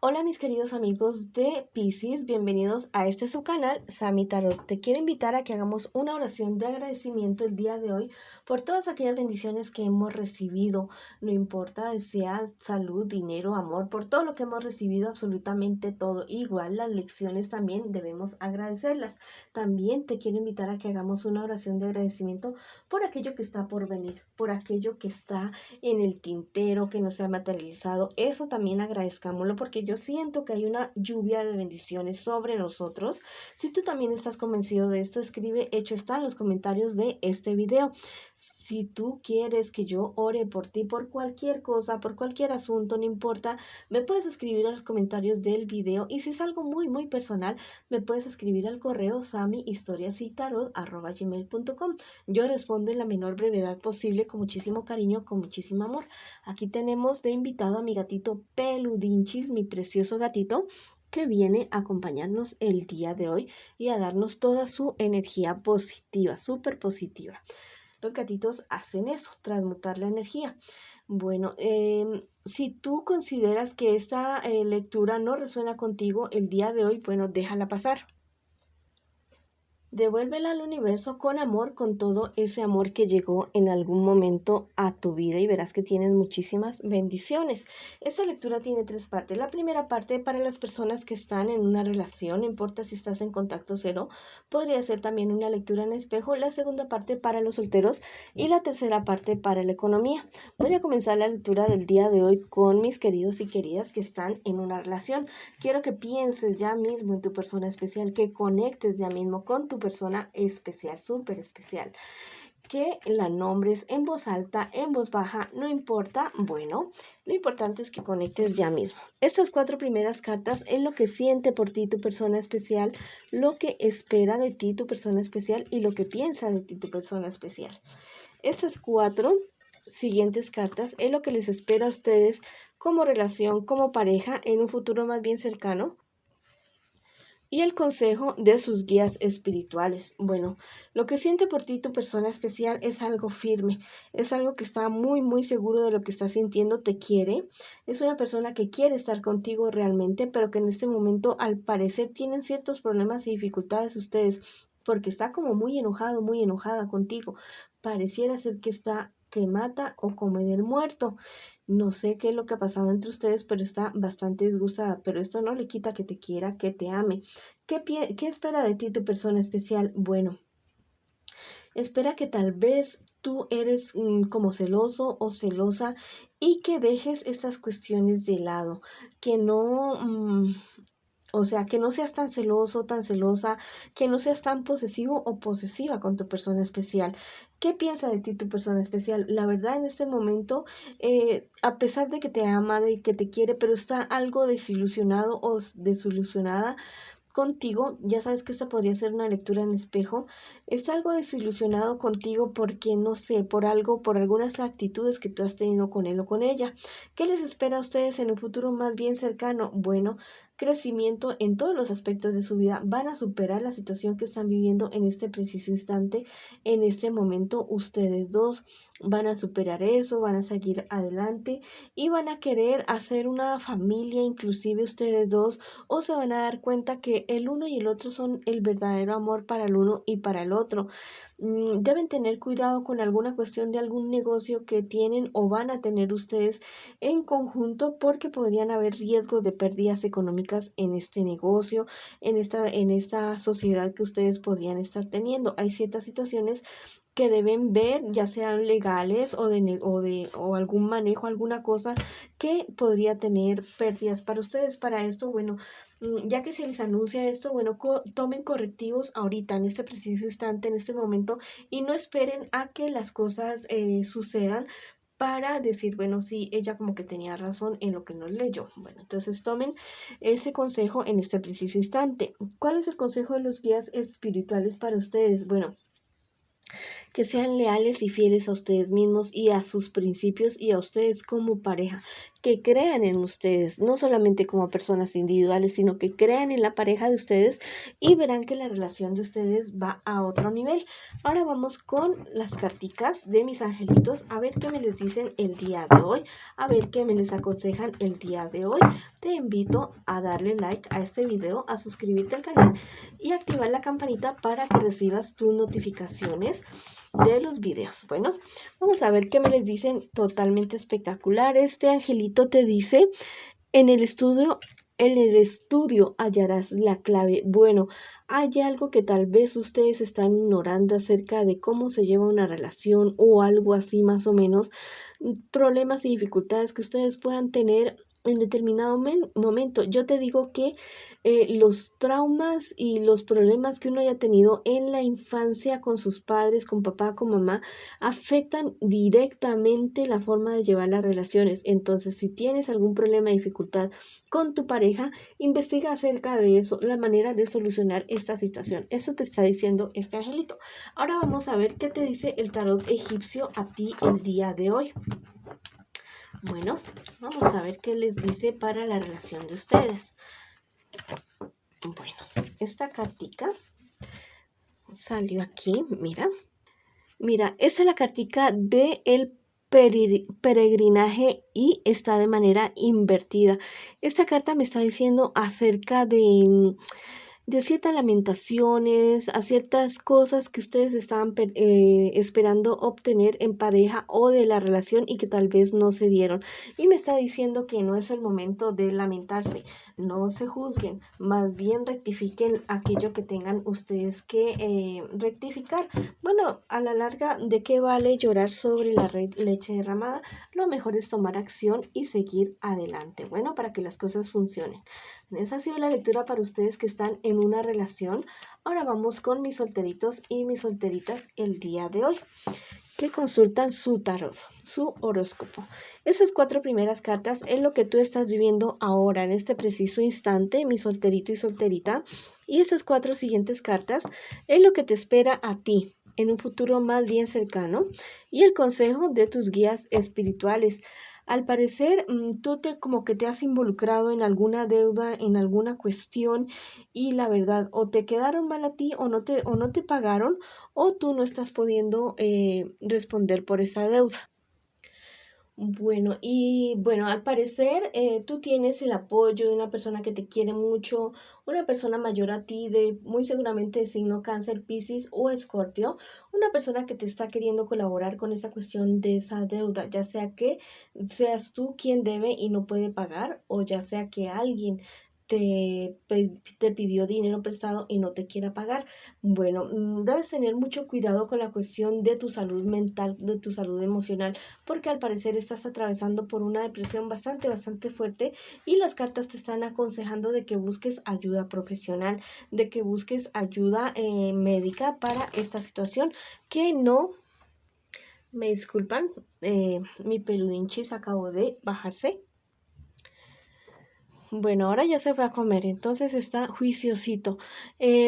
Hola mis queridos amigos de Piscis, bienvenidos a este su canal, Sami Tarot. Te quiero invitar a que hagamos una oración de agradecimiento el día de hoy por todas aquellas bendiciones que hemos recibido, no importa sea salud, dinero, amor, por todo lo que hemos recibido, absolutamente todo. Igual las lecciones también debemos agradecerlas. También te quiero invitar a que hagamos una oración de agradecimiento por aquello que está por venir, por aquello que está en el tintero, que no se ha materializado. Eso también agradezcámoslo porque yo siento que hay una lluvia de bendiciones sobre nosotros. Si tú también estás convencido de esto, escribe hecho está en los comentarios de este video. Si tú quieres que yo ore por ti, por cualquier cosa, por cualquier asunto, no importa, me puedes escribir en los comentarios del video. Y si es algo muy personal, me puedes escribir al correo samihistoriasytarot@gmail.com. Yo respondo en la menor brevedad posible, con muchísimo cariño, con muchísimo amor. Aquí tenemos de invitado a mi gatito Peludinchis, mi precioso gatito, que viene a acompañarnos el día de hoy y a darnos toda su energía positiva, súper positiva. Los gatitos hacen eso, transmutar la energía. Bueno, si tú consideras que esta lectura no resuena contigo el día de hoy, bueno, déjala pasar. Devuélvela al universo con amor, con todo ese amor que llegó en algún momento a tu vida y verás que tienes muchísimas bendiciones. Esta lectura tiene tres partes. La primera parte para las personas que están en una relación, no importa si estás en contacto cero, podría ser también una lectura en espejo. La segunda parte para los solteros y la tercera parte para la economía. Voy a comenzar la lectura del día de hoy con mis queridos y queridas que están en una relación. Quiero que pienses ya mismo en tu persona especial, que conectes ya mismo con tu persona especial, súper especial, que la nombres en voz alta, en voz baja, no importa. Bueno, lo importante es que conectes ya mismo. Estas cuatro primeras cartas es lo que siente por ti tu persona especial, lo que espera de ti tu persona especial y lo que piensa de ti tu persona especial. Estas cuatro siguientes cartas es lo que les espera a ustedes como relación, como pareja, en un futuro más bien cercano. Y el consejo de sus guías espirituales. Bueno, lo que siente por ti tu persona especial es algo firme, es algo que está muy seguro de lo que está sintiendo, te quiere. Es una persona que quiere estar contigo realmente, pero que en este momento al parecer tienen ciertos problemas y dificultades ustedes, porque está como muy enojado, muy enojada contigo. Pareciera ser que está que mata o come del muerto. No sé qué es lo que ha pasado entre ustedes, pero está bastante disgustada, pero esto no le quita que te quiera, que te ame. ¿Qué espera de ti tu persona especial? Bueno, espera que tal vez tú eres como celoso o celosa y que dejes estas cuestiones de lado, que no, o sea, que no seas tan celoso, tan celosa, que no seas tan posesivo o posesiva con tu persona especial. ¿Qué piensa de ti tu persona especial? La verdad, en este momento, a pesar de que te ama, de que te quiere, pero está algo desilusionado o desilusionada contigo. Ya sabes que esta podría ser una lectura en espejo. Está algo desilusionado contigo porque, no sé, por algo, por algunas actitudes que tú has tenido con él o con ella. ¿Qué les espera a ustedes en un futuro más bien cercano? Bueno, crecimiento en todos los aspectos de su vida. Van a superar la situación que están viviendo en este preciso instante, en este momento. Ustedes dos van a superar eso, van a seguir adelante y van a querer hacer una familia, inclusive ustedes dos, o se van a dar cuenta que el uno y el otro son el verdadero amor para el uno y para el otro. Deben tener cuidado con alguna cuestión de algún negocio que tienen o van a tener ustedes en conjunto, porque podrían haber riesgos de pérdidas económicas en este negocio, en esta sociedad que ustedes podrían estar teniendo. Hay ciertas situaciones que deben ver, ya sean legales o algún manejo, alguna cosa que podría tener pérdidas para ustedes. Para esto, bueno, ya que se les anuncia esto, bueno, tomen correctivos ahorita, en este preciso instante, en este momento, y no esperen a que las cosas sucedan para decir, bueno, sí, ella como que tenía razón en lo que nos leyó. Bueno, entonces tomen ese consejo en este preciso instante. ¿Cuál es el consejo de los guías espirituales para ustedes? Bueno, que sean leales y fieles a ustedes mismos y a sus principios y a ustedes como pareja, que crean en ustedes, no solamente como personas individuales, sino que crean en la pareja de ustedes y verán que la relación de ustedes va a otro nivel. Ahora vamos con las carticas de mis angelitos, a ver qué me les dicen el día de hoy, a ver qué me les aconsejan el día de hoy. Te invito a darle like a este video, a suscribirte al canal y activar la campanita para que recibas tus notificaciones de los videos. Bueno, vamos a ver qué me les dicen. Totalmente espectacular. Este angelito te dice: en el estudio hallarás la clave. Bueno, hay algo que tal vez ustedes están ignorando acerca de cómo se lleva una relación o algo así más o menos, problemas y dificultades que ustedes puedan tener en determinado momento. Yo te digo que los traumas y los problemas que uno haya tenido en la infancia con sus padres, con papá, con mamá, afectan directamente la forma de llevar las relaciones. Entonces, si tienes algún problema, dificultad con tu pareja, investiga acerca de eso, la manera de solucionar esta situación. Eso te está diciendo este angelito. Ahora vamos a ver qué te dice el tarot egipcio a ti el día de hoy. Bueno, vamos a ver qué les dice para la relación de ustedes. Bueno, esta cartica salió aquí, mira. Mira, esta es la cartica de el peregrinaje y está de manera invertida. Esta carta me está diciendo acerca de ciertas lamentaciones, a ciertas cosas que ustedes estaban esperando obtener en pareja o de la relación y que tal vez no se dieron. Y me está diciendo que no es el momento de lamentarse, no se juzguen, más bien rectifiquen aquello que tengan ustedes que rectificar. Bueno, a la larga, ¿de qué vale llorar sobre la leche derramada? Lo mejor es tomar acción y seguir adelante. Bueno, para que las cosas funcionen. Esa ha sido la lectura para ustedes que están en una relación. Ahora vamos con mis solteritos y mis solteritas el día de hoy, que consultan su tarot, su horóscopo. Esas 4 primeras cartas es lo que tú estás viviendo ahora, en este preciso instante, mi solterito y solterita. Y esas 4 siguientes cartas es lo que te espera a ti en un futuro más bien cercano y el consejo de tus guías espirituales. Al parecer, tú como que te has involucrado en alguna deuda, en alguna cuestión y la verdad, o te quedaron mal a ti o no te pagaron o tú no estás pudiendo responder por esa deuda. Bueno, al parecer tú tienes el apoyo de una persona que te quiere mucho, una persona mayor a ti, de muy seguramente de signo Cáncer, Piscis o Escorpio, una persona que te está queriendo colaborar con esa cuestión de esa deuda, ya sea que seas tú quien debe y no puede pagar, o ya sea que alguien te pidió dinero prestado y no te quiera pagar. Bueno, debes tener mucho cuidado con la cuestión de tu salud mental, de tu salud emocional, porque al parecer estás atravesando por una depresión bastante fuerte y las cartas te están aconsejando de que busques ayuda profesional, de que busques ayuda médica para esta situación, que no, me disculpan, mi peludinchis acabó de bajarse. Bueno, ahora ya se fue a comer, entonces está juiciosito.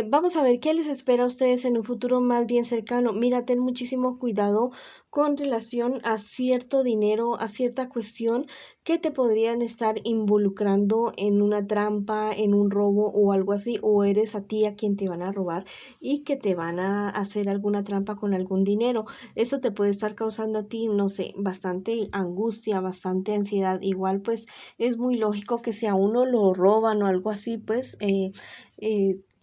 Vamos a ver qué les espera a ustedes en un futuro más bien cercano. Mira, ten muchísimo cuidado con relación a cierto dinero, a cierta cuestión que te podrían estar involucrando en una trampa, en un robo o algo así, o eres a ti a quien te van a robar y que te van a hacer alguna trampa con algún dinero. Esto te puede estar causando a ti, no sé, bastante angustia, bastante ansiedad. Igual pues es muy lógico que si a uno lo roban o algo así, pues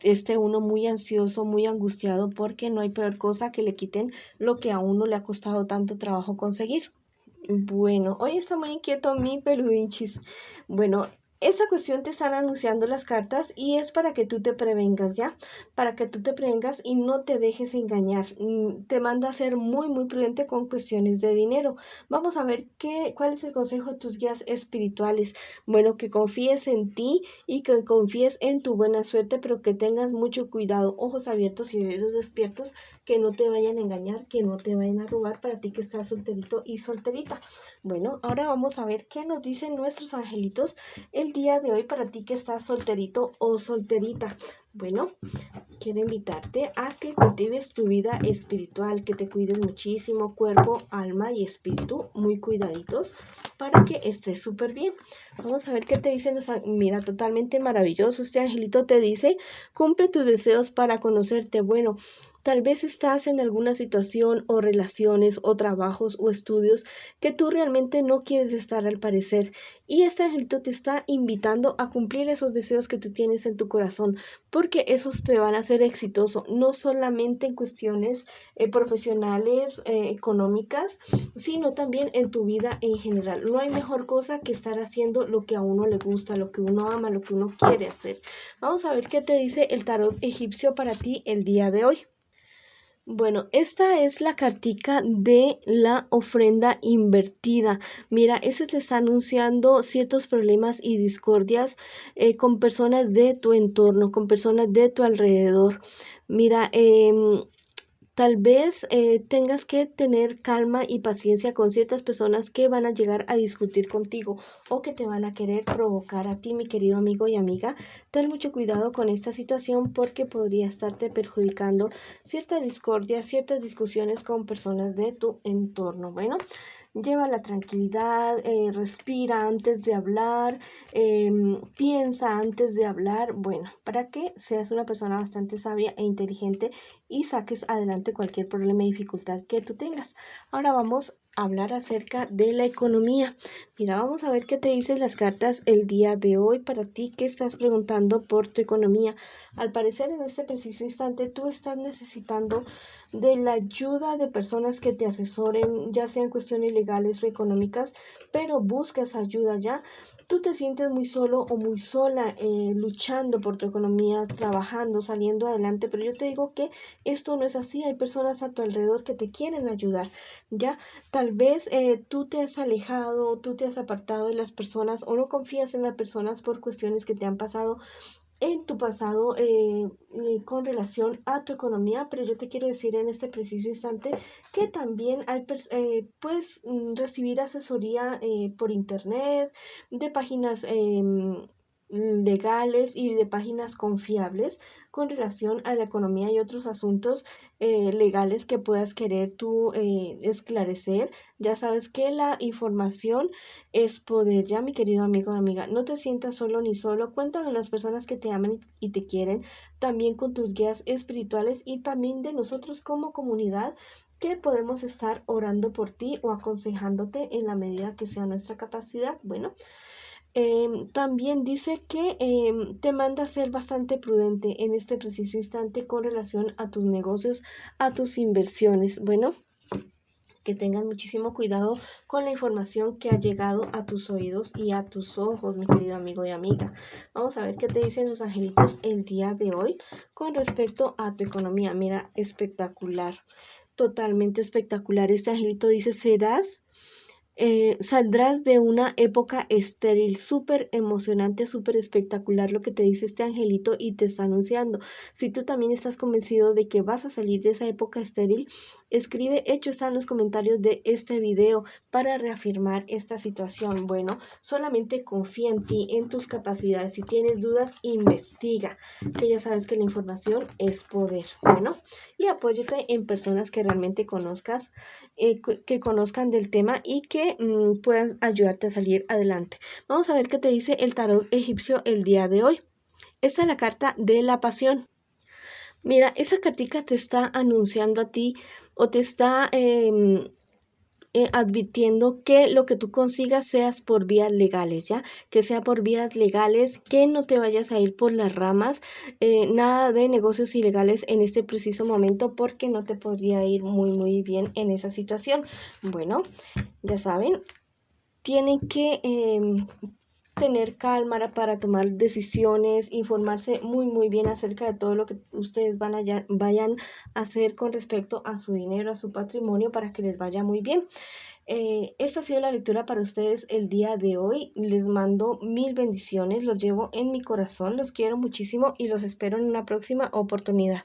esté uno muy ansioso, muy angustiado, porque no hay peor cosa que le quiten lo que a uno le ha costado tanto trabajo conseguir. Bueno, hoy está muy inquieto mi peludinchis. Bueno, esa cuestión te están anunciando las cartas y es para que tú te prevengas, ¿ya? Para que tú te prevengas y no te dejes engañar. Te manda a ser muy prudente con cuestiones de dinero. Vamos a ver cuál es el consejo de tus guías espirituales. Bueno, que confíes en ti y que confíes en tu buena suerte, pero que tengas mucho cuidado, ojos abiertos y dedos despiertos, que no te vayan a engañar, que no te vayan a robar para ti que estás solterito y solterita. Bueno, ahora vamos a ver qué nos dicen nuestros angelitos el día de hoy para ti que estás solterito o solterita. Bueno, quiero invitarte a que cultives tu vida espiritual, que te cuides muchísimo, cuerpo, alma y espíritu, muy cuidaditos, para que estés súper bien. Vamos a ver qué te dicen los ángeles. Mira, totalmente maravilloso. Este angelito te dice, cumple tus deseos para conocerte. Bueno, tal vez estás en alguna situación o relaciones o trabajos o estudios que tú realmente no quieres estar al parecer. Y este angelito te está invitando a cumplir esos deseos que tú tienes en tu corazón, porque esos te van a hacer exitoso, no solamente en cuestiones profesionales, económicas, sino también en tu vida en general. No hay mejor cosa que estar haciendo lo que a uno le gusta, lo que uno ama, lo que uno quiere hacer. Vamos a ver qué te dice el tarot egipcio para ti el día de hoy. Bueno, esta es la cartica de la ofrenda invertida. Mira, ese te está anunciando ciertos problemas y discordias con personas de tu entorno, con personas de tu alrededor. Mira, tal vez tengas que tener calma y paciencia con ciertas personas que van a llegar a discutir contigo o que te van a querer provocar a ti, mi querido amigo y amiga. Ten mucho cuidado con esta situación porque podría estarte perjudicando cierta discordia, ciertas discusiones con personas de tu entorno. Bueno, lleva la tranquilidad, respira antes de hablar, piensa antes de hablar, bueno, para que seas una persona bastante sabia e inteligente y saques adelante cualquier problema y dificultad que tú tengas. Ahora vamos a hablar acerca de la economía. Mira, vamos a ver qué te dicen las cartas el día de hoy para ti que estás preguntando por tu economía. Al parecer en este preciso instante tú estás necesitando de la ayuda de personas que te asesoren, ya sean cuestiones legales o económicas, pero buscas ayuda ya. Tú te sientes muy solo o muy sola luchando por tu economía, trabajando, saliendo adelante, pero yo te digo que esto no es así. Hay personas a tu alrededor que te quieren ayudar, ¿ya? Tal vez tú te has alejado, tú te has apartado de las personas o no confías en las personas por cuestiones que te han pasado en tu pasado con relación a tu economía, pero yo te quiero decir en este preciso instante que también hay puedes recibir asesoría por internet, de páginas legales y de páginas confiables con relación a la economía y otros asuntos legales que puedas querer tú esclarecer. Ya sabes que la información es poder, ya mi querido amigo o amiga, no te sientas solo ni solo, cuéntale a las personas que te aman y te quieren, también con tus guías espirituales y también de nosotros como comunidad que podemos estar orando por ti o aconsejándote en la medida que sea nuestra capacidad. Bueno, también dice que te manda a ser bastante prudente en este preciso instante con relación a tus negocios, a tus inversiones. Bueno, que tengas muchísimo cuidado con la información que ha llegado a tus oídos y a tus ojos, mi querido amigo y amiga. Vamos a ver qué te dicen los angelitos el día de hoy con respecto a tu economía. Mira, espectacular, totalmente espectacular. Este angelito dice, saldrás de una época estéril, súper emocionante, súper espectacular lo que te dice este angelito y te está anunciando. Si tú también estás convencido de que vas a salir de esa época estéril, escribe hecho está en los comentarios de este video para reafirmar esta situación. Bueno, solamente confía en ti, en tus capacidades. Si tienes dudas, investiga, que ya sabes que la información es poder. Bueno, y apóyate en personas que realmente conozcas, que conozcan del tema y que puedan ayudarte a salir adelante. Vamos a ver qué te dice el tarot egipcio el día de hoy. Esta es la carta de la pasión. Mira, esa cartica te está anunciando a ti o te está advirtiendo que lo que tú consigas seas por vías legales, ¿ya? Que sea por vías legales, que no te vayas a ir por las ramas, nada de negocios ilegales en este preciso momento porque no te podría ir muy bien en esa situación. Bueno, ya saben, tienen que tener calma para tomar decisiones, informarse muy bien acerca de todo lo que ustedes vayan a hacer con respecto a su dinero, a su patrimonio, para que les vaya muy bien. Esta ha sido la lectura para ustedes el día de hoy. Les mando mil bendiciones, los llevo en mi corazón, los quiero muchísimo y los espero en una próxima oportunidad.